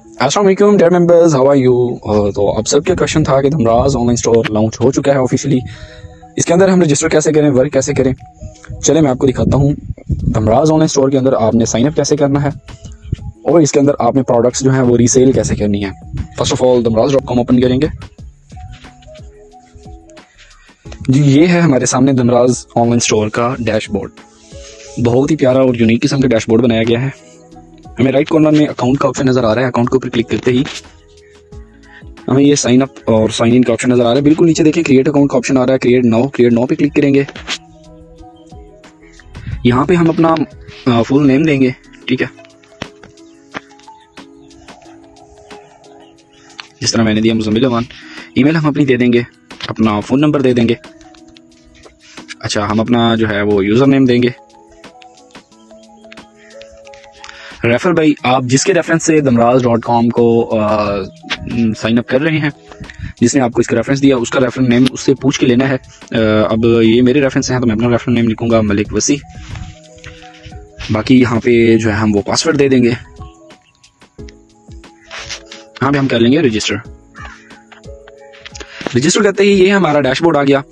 अस्सलाम वालेकुम dear members, how are you. तो अब सबके क्वेश्चन था कि धमराज ऑनलाइन स्टोर लॉन्च हो चुका है ऑफिशियली। इसके अंदर हम रजिस्टर कैसे करें, वर्क कैसे करें, चले मैं आपको दिखाता हूँ। धमराज ऑनलाइन स्टोर के अंदर आपने साइन अप कैसे करना है और इसके अंदर आपने प्रोडक्ट्स जो हैं वो रीसेल कैसे करनी है। फर्स्ट ऑफ ऑल धमराज.com ओपन करेंगे जी। ये है हमारे सामने धमराज ऑनलाइन स्टोर का डैशबोर्ड। बहुत ही प्यारा और यूनिक किस्म का डैशबोर्ड बनाया गया है। हमें राइट कॉर्नर में अकाउंट का ऑप्शन नजर आ रहा है। अकाउंट के ऊपर क्लिक करते ही हमें ये साइन अप और साइन इन का ऑप्शन नजर आ रहा है। बिल्कुल नीचे देखें क्रिएट अकाउंट का ऑप्शन आ रहा है। क्रिएट नाउ पे क्लिक करेंगे। यहाँ पे हम अपना फुल नेम देंगे, ठीक है, जिस तरह मैंने दिया मुज़म्मिल अमान। ईमेल हम अपनी दे देंगे, अपना फ़ोन नंबर दे देंगे। अच्छा, हम अपना जो है वो यूज़र नेम देंगे। रेफर बाई, आप जिसके रेफरेंस से धमराज.com को साइन अप कर रहे हैं, जिसने आपको इसका रेफरेंस दिया, उसका रेफरेंस नेम उससे पूछ के लेना है। अब ये मेरे रेफरेंस हैं तो मैं अपना रेफरेंस नेम लिखूंगा मलिक वसी। बाकी यहाँ पे जो है हम वो पासवर्ड दे देंगे। यहाँ पे हम कर लेंगे रजिस्टर। रजिस्टर करते ही ये हमारा डैशबोर्ड आ गया।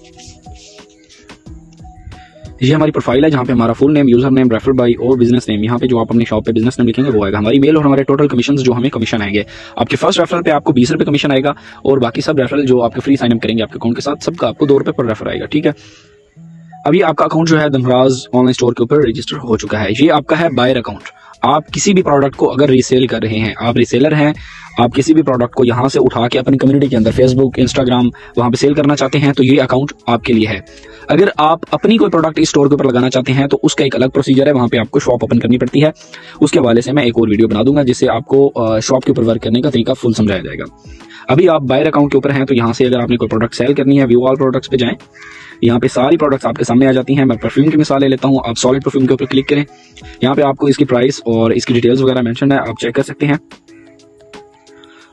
ये हमारी प्रोफाइल है जहाँ पे हमारा full name, user name, refer by और बिजनेस नेम, यहाँ पे जो आप अपनी शॉप पे बिजनेस नेम लिखेंगे वो आएगा। हमारी मेल और हमारे टोटल कमीशन जो हमें कमीशन आएंगे। आपके फर्स्ट रेफरल पे आपको 20 रुपए कमीशन आएगा और बाकी सब रेफरल जो आपके फ्री साइन अप करेंगे आपके अकाउंट के साथ, सबका आपको 2 रुपए पर रेफर आएगा, ठीक है। अभी आपका अकाउंट जो है धमराज ऑनलाइन स्टोर के ऊपर रजिस्टर हो चुका है। ये आपका है बायर अकाउंट। आप किसी भी प्रोडक्ट को अगर रीसेल कर रहे हैं, आप रीसेलर हैं, आप किसी भी प्रोडक्ट को यहाँ से उठा के अपनी कम्युनिटी के अंदर फेसबुक, इंस्टाग्राम वहाँ पे सेल करना चाहते हैं तो ये अकाउंट आपके लिए है। अगर आप अपनी कोई प्रोडक्ट इस स्टोर के ऊपर लगाना चाहते हैं तो उसका एक अलग प्रोसीजर है। वहाँ पे आपको शॉप ओपन करनी पड़ती है। उसके हवाले से मैं एक और वीडियो बना दूंगा जिससे आपको शॉप के ऊपर वर्क करने का तरीका फुल समझाया जाएगा। अभी आप बायर अकाउंट के ऊपर हैं तो यहाँ से अगर आपने कोई प्रोडक्ट सेल करनी है, व्यू ऑल प्रोडक्ट्स पे जाएं। यहाँ पे सारी प्रोडक्ट्स आपके सामने आ जाती हैं। मैं परफ्यूम की मिसाल ले लेता हूँ। आप सॉलिड परफ्यूम के ऊपर क्लिक करें। यहाँ पे आपको इसकी प्राइस और इसकी डिटेल्स वगैरह मेंशन है, आप चेक कर सकते हैं।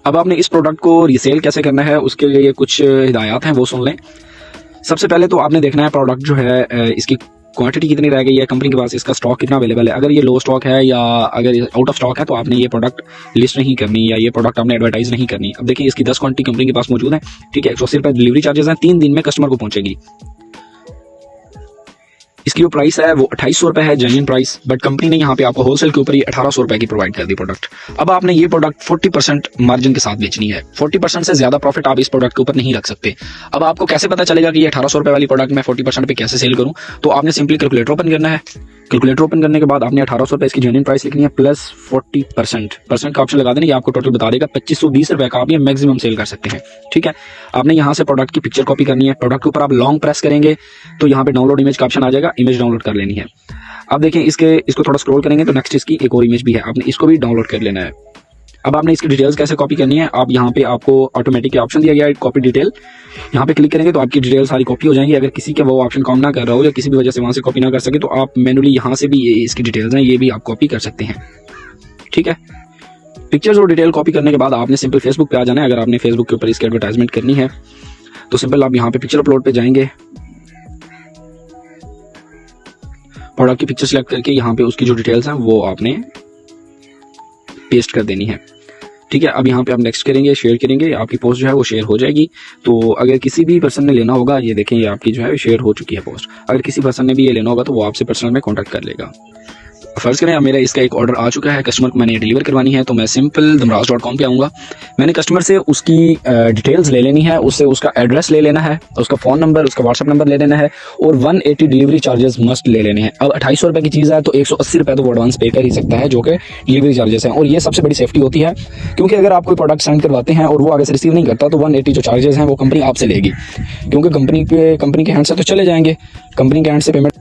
अब आपने इस प्रोडक्ट को रीसेल कैसे करना है उसके लिए कुछ हिदायत हैं, वो सुन लें। सबसे पहले तो आपने देखना है प्रोडक्ट जो है इसकी क्वांटिटी कितनी रह गई है, कंपनी के पास इसका स्टॉक कितना अवेलेबल है। अगर ये लो स्टॉक है या अगर आउट ऑफ स्टॉक है तो आपने ये प्रोडक्ट लिस्ट नहीं करनी या ये प्रोडक्ट आपने एडवर्टाइज नहीं करनी। अब देखिए इसकी 10 क्वांटिटी कंपनी के पास मौजूद है, ठीक है। 180 रुपए डिलीवरी चार्जेस हैं, 3 दिन में कस्टमर को पहुंचेगी। इसकी जो प्राइस है वो 2800 रुपए है, जेन्युइन प्राइस, बट कंपनी ने यहाँ पे आपको होलसेल के ऊपर ही 1800 रुपए की प्रोवाइड कर दी प्रोडक्ट। अब आपने ये प्रोडक्ट 40% मार्जिन के साथ बेचनी है। 40% से ज्यादा प्रॉफिट आप इस प्रोडक्ट के ऊपर नहीं रख सकते। अब आपको कैसे पता चलेगा कि ये 1800 रुपए वाली प्रोडक्ट मैं 40% पे कैसे सेल करूं? तो आपने सिंपली कैलकुलेटर ओपन करना है। कैलकुलेटर ओपन करने के बाद आपने 1800 रुपए इसकी जेन्युइन प्राइस लिखनी है प्लस 40% का ऑप्शन लगा देना। ये आपको टोटल बता देगा 2520 रुपए का आप ये मैक्सिमम सेल कर सकते हैं, ठीक है। आपने यहाँ से प्रोडक्ट की पिक्चर कॉपी करनी है। प्रोडक्ट के ऊपर आप लॉन्ग प्रेस करेंगे तो यहाँ पे डाउनलोड इमेज का ऑप्शन आ जाएगा, इमेज डाउनलोड कर लेनी है। अब देखें इसको थोड़ा स्क्रॉल करेंगे तो नेक्स्ट इसकी एक और इमेज भी है, आपने इसको भी डाउनलोड कर लेना है। अब आपने इसकी डिटेल्स कैसे कॉपी करनी है, आप यहाँ पे आपको ऑटोमेटिक ऑप्शन दिया गया है कॉपी डिटेल, यहाँ पे क्लिक करेंगे तो आपकी डिटेल सारी कॉपी हो जाएंगी। अगर किसी का वो ऑप्शन काम ना कर रहा हो या किसी भी वजह से वहां से कॉपी ना कर सके तो आप मैनुअली यहाँ से भी इसकी डिटेल्स हैं ये भी आप कॉपी कर सकते हैं, ठीक है। पिक्चर्स और डिटेल कॉपी करने के बाद आपने सिंपल फेसबुक पे आ जाना है। अगर आपने फेसबुक के ऊपर इसकी एडवर्टाइजमेंट करनी है तो सिंपल आप यहाँ पे पिक्चर अपलोड पे जाएंगे, प्रोडक्ट की पिक्चर सेलेक्ट करके यहाँ पे उसकी जो डिटेल्स हैं वो आपने पेस्ट कर देनी है, ठीक है। अब यहाँ पे आप नेक्स्ट करेंगे, शेयर करेंगे, आपकी पोस्ट जो है वो शेयर हो जाएगी। तो अगर किसी भी पर्सन ने लेना होगा, ये देखें ये आपकी जो है शेयर हो चुकी है पोस्ट। अगर किसी पर्सन ने भी ये लेना होगा तो वो आपसे पर्सनल में कॉन्टैक्ट कर लेगा। फर्ज करें अब मेरा इसका एक ऑर्डर आ चुका है, कस्टमर को मैंने डिलीवर करवानी है, तो मैं सिंपल धमराज.com पे आऊँगा। मैंने कस्टमर से उसकी डिटेल्स ले लेनी है, उससे उसका एड्रेस ले लेना है, उसका फ़ोन नंबर, उसका व्हाट्सअप नंबर ले लेना है और 180 डिलीवरी चार्जेस मस्ट ले लेने हैं। अब 2800 रुपए की चीज़ है तो 180 रुपए तो वो एडवांस पे कर ही सकता है जो कि डिलीवरी चार्जेस हैं। और ये सबसे बड़ी सेफ्टी होती है क्योंकि अगर आप कोई प्रोडक्ट सेंड करवाते हैं और वो आगे से रिसीव नहीं करता तो 180 जो चार्जेस हैं वो कंपनी आपसे लेगी, क्योंकि कंपनी के हैंड से तो चले जाएंगे, कंपनी के हैंड से पेमेंट।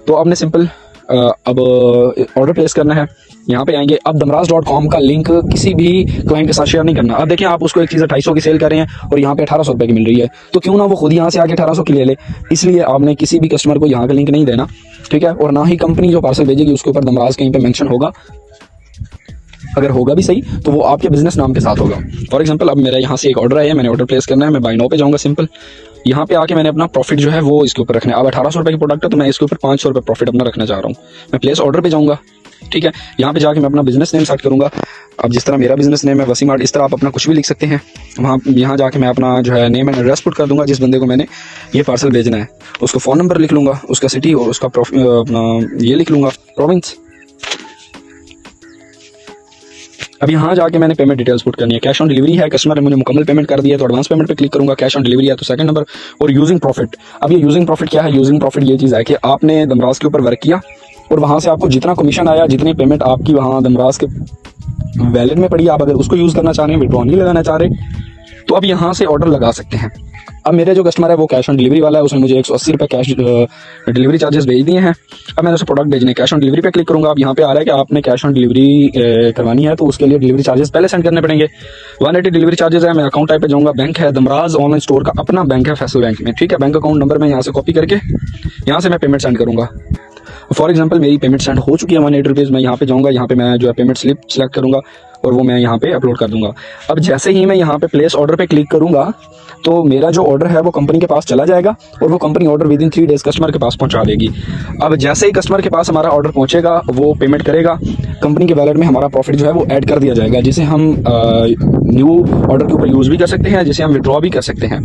तो आपने सिंपल अब ऑर्डर प्लेस करना है, यहाँ पे आएंगे। अब धमराज.com का लिंक किसी भी क्लाइंट के साथ शेयर नहीं करना। अब देखिए आप उसको एक चीज़ 2800 की सेल कर रहे हैं और यहाँ पे 1800 रुपए की मिल रही है, तो क्यों ना वो खुद यहाँ से आके 1800 की ले ले। इसलिए आपने किसी भी कस्टमर को यहाँ का लिंक नहीं देना, ठीक है। और ना ही कंपनी जो पार्सल भेजेगी उसके ऊपर धमराज कहीं पे मेंशन होगा। अगर होगा भी सही तो वो आपके बिजनेस नाम के साथ होगा। फॉर एग्जांपल अब मेरा यहाँ से एक ऑर्डर आया है, मैंने ऑर्डर प्लेस करना है, मैं बाय नाउ पे जाऊँगा सिंपल। यहाँ पे आके मैंने अपना प्रॉफिट जो है वो इसके ऊपर रखना है। अब 1800 रुपये की प्रोडक्ट है तो मैं इसके ऊपर 500 रुपये प्रॉफिट अपना रखना चाह रहा हूँ। मैं प्लेस ऑर्डर पे जाऊँगा, ठीक है। यहाँ पे जाके मैं अपना बिजनेस नेम सेट करूँगा। अब जिस तरह मेरा बिजनेस नेम है वसीम आर्ट, इस तरह आप अपना कुछ भी लिख सकते हैं। वहाँ यहाँ जाके मैं अपना जो है नेम एंड एड्रेस पुट कर दूंगा, जिस बंदे को मैंने ये पार्सल भेजना है उसको फ़ोन नंबर लिख लूँगा, उसका सिटी और उसका अपना ये लिख लूँगा प्रोविंस। अब यहाँ जाके मैंने पेमेंट डिटेल्स पुट करनी है। कैश ऑन डिलीवरी है, कस्टमर ने मुझे मुकम्मल पेमेंट कर दिया तो एडवांस पेमेंट पे क्लिक करूंगा। कैश ऑन डिलीवरी है तो सेकंड नंबर, और यूजिंग प्रॉफिट। अब ये यूजिंग प्रॉफिट क्या है? यूजिंग प्रॉफिट ये चीज़ है कि आपने दमराज के ऊपर वर्क किया और वहाँ से आपको जितना कमीशन आया, जितनी पेमेंट आपकी वहाँ दमराज के वैलेट में पड़ी, आप अगर उसको यूज़ करना चाह रहे हैं, विड्रॉ नहीं लगाना चाह रहे, तो अब यहाँ से ऑर्डर लगा सकते हैं। अब मेरे जो कस्टमर है वो कैश ऑन डिलीवरी वाला है, उसने मुझे 180 रुपये कैश डिलीवरी चार्जेस भेज दिए हैं। अब मैंने उसे प्रोडक्ट भेजने, कैश ऑन डिलीवरी पे क्लिक करूंगा। अब यहाँ पे आ रहा है कि आपने कैश ऑन डिलीवरी करवानी है तो उसके लिए डिलीवरी चार्जेस पहले सेंड करने पड़ेंगे। 180 डिलीवरी चार्जेस है। मैं अकाउंट टाइप पे जाऊँगा, बैंक है दमराज ऑनलाइन स्टोर का अपना बैंक है फैसल बैंक में, ठीक है। बैंक अकाउंट नंबर मैं यहाँ से कॉपी करके यहाँ से मैं पेमेंट सेंड करूँगा। फॉर एग्जांपल मेरी पेमेंट सेंड हो चुकी है 180 रुपीज़। मैं यहाँ पे जाऊँगा, यहाँ पे मैं जो है पेमेंट स्लिप सेलेक्ट करूँगा और वो मैं यहाँ पे अपलोड कर दूंगा। अब जैसे ही मैं यहाँ पे प्लेस ऑर्डर पे क्लिक करूँगा तो मेरा जो ऑर्डर है वो कंपनी के पास चला जाएगा और वो company order with in 3 days customer के पास पहुँचा देगी। अब जैसे ही कस्टमर के पास हमारा ऑर्डर पहुँचेगा वो पेमेंट करेगा, कंपनी के वैलेट में हमारा प्रॉफिट जो है वो ऐड कर दिया जाएगा, जिसे हम न्यू ऑर्डर के ऊपर यूज़ भी कर सकते हैं, जिसे हम विड्रॉ भी कर सकते हैं।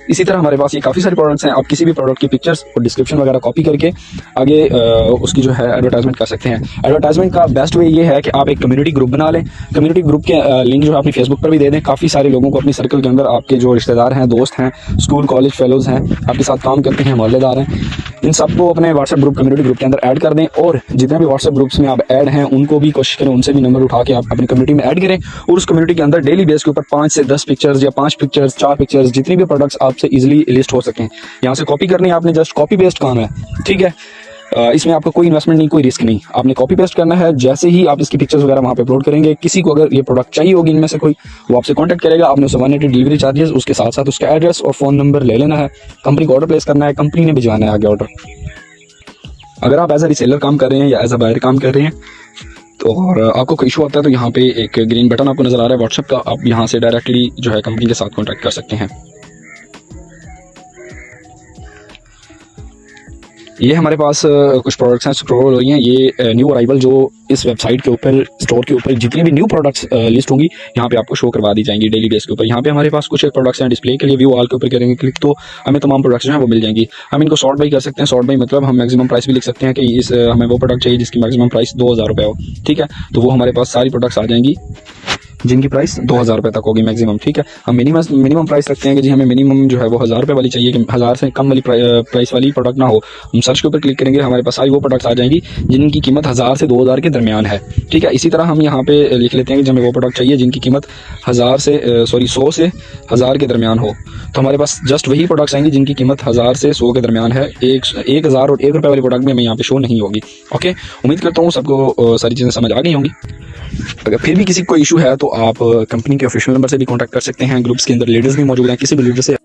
इसी तरह हमारे पास ये काफ़ी सारे प्रोडक्ट्स हैं। आप किसी भी प्रोडक्ट की पिक्चर्स और डिस्क्रिप्शन वगैरह कॉपी करके आगे उसकी जो है एडवर्टाइजमेंट कर सकते हैं। एडवर्टाइजमेंट का बेस्ट वे ये है कि आप एक कम्युनिटी ग्रुप बना लें। कम्युनिटी ग्रुप के लिंक जो है अपनी फेसबुक पर भी दे दें। काफ़ी सारे लोगों को अपनी सर्कल के अंदर, आपके जो रिश्तेदार हैं, दोस्त हैं, स्कूल कॉलेज फेलोज़ हैं, आपके साथ काम करते हैं, मोहल्लेदार हैं, इन सबको अपने व्हाट्सएप ग्रुप, कम्युनिटी ग्रुप के अंदर ऐड कर दें। और जितने भी व्हाट्सएप ग्रुप्स में आप ऐड हैं उनको भी कोशिश करें, उनसे भी नंबर उठा के आप अपनी कम्युनिटी में ऐड करें और उस कम्युनिटी के अंदर डेली बेस के ऊपर 5 से 10 पिक्चर्स या 5 पिक्चर्स, 4 पिक्चर्स, जितनी भी प्रोडक्ट्स आपसे इजीली लिस्ट हो सकें, यहाँ से कॉपी करनी है आपने। जस्ट कॉपी पेस्ट काम है, ठीक है। इसमें आपका कोई इन्वेस्टमेंट नहीं, कोई रिस्क नहीं, आपने कॉपी पेस्ट करना है। जैसे ही आप इसकी पिक्चर्स वगैरह वहाँ पे अपलोड करेंगे, किसी को अगर ये प्रोडक्ट चाहिए होगी इनमें से कोई, वो आपसे कांटेक्ट करेगा। आपने उसे 180 डिलीवरी चार्जेस, उसके साथ साथ उसका एड्रेस और फ़ोन नंबर ले लेना है। कंपनी को ऑर्डर प्लेस करना है, कंपनी ने भिजवाना है आगे ऑर्डर। अगर आप एज अ रिसेलर काम कर रहे हैं या एज अ बायर काम कर रहे हैं तो और आपको कोई इशू आता है तो यहाँ पे एक ग्रीन बटन आपको नजर आ रहा है व्हाट्सएप का, आप यहाँ से डायरेक्टली जो है कंपनी के साथ कॉन्टैक्ट कर सकते हैं। ये हमारे पास कुछ प्रोडक्ट्स हैं, स्क्रॉल हो रही हैं। ये न्यू अराइवल जो इस वेबसाइट के ऊपर, स्टोर के ऊपर जितनी भी न्यू प्रोडक्ट्स लिस्ट होंगी यहाँ पे आपको शो करवा दी जाएंगी डेली बेस के ऊपर। यहाँ पे हमारे पास कुछ प्रोडक्ट्स हैं डिस्प्ले के लिए। व्यू ऑल के ऊपर करेंगे क्लिक तो हमें तमाम प्रोडक्ट्स जो हैं वो मिल जाएंगी। हम इनको सॉर्ट बाई कर सकते हैं। सॉर्ट बाई मतलब हम मैक्सिमम प्राइस भी लिख सकते हैं कि इस हमें वो प्रोडक्ट चाहिए जिसकी मैक्सिमम प्राइस 2000 रुपये हो, ठीक है। तो वो हमारे पास सारी प्रोडक्ट्स आ जाएंगी जिनकी प्राइस 2000 रुपये तक होगी मैक्सिमम, ठीक है। हम मिनिमम प्राइस रखते हैं कि जी हमें मिनिमम जो है वो 1000 रुपये वाली चाहिए, कि 1000 से कम वाली प्राइस वाली प्रोडक्ट ना हो। हम सर्च के ऊपर क्लिक करेंगे, हमारे पास सारी वो प्रोडक्ट्स आ जाएंगी जिनकी कीमत 1000 से 2000 के दरमियान है, ठीक है। इसी तरह हम यहाँ पे लिख लेते हैं कि हमें वो प्रोडक्ट चाहिए जिनकी कीमत 100 से 1000 के दरमियान हो। तो हमारे पास जस्ट वही प्रोडक्ट्स आएंगी जिनकी कीमत 1000 से 100 के दरमियान है। 1000 और 1 रुपये वाली प्रोडक्ट भी हमें यहाँ पे शो नहीं होगी। ओके, उम्मीद करता हूँ सबको सारी चीज़ें समझ आ गई होंगी। अगर फिर भी किसी को इशू है तो आप कंपनी के ऑफिशियल नंबर से भी कांटेक्ट कर सकते हैं। ग्रुप्स के अंदर लीडर्स भी मौजूद हैं, किसी भी लीडर से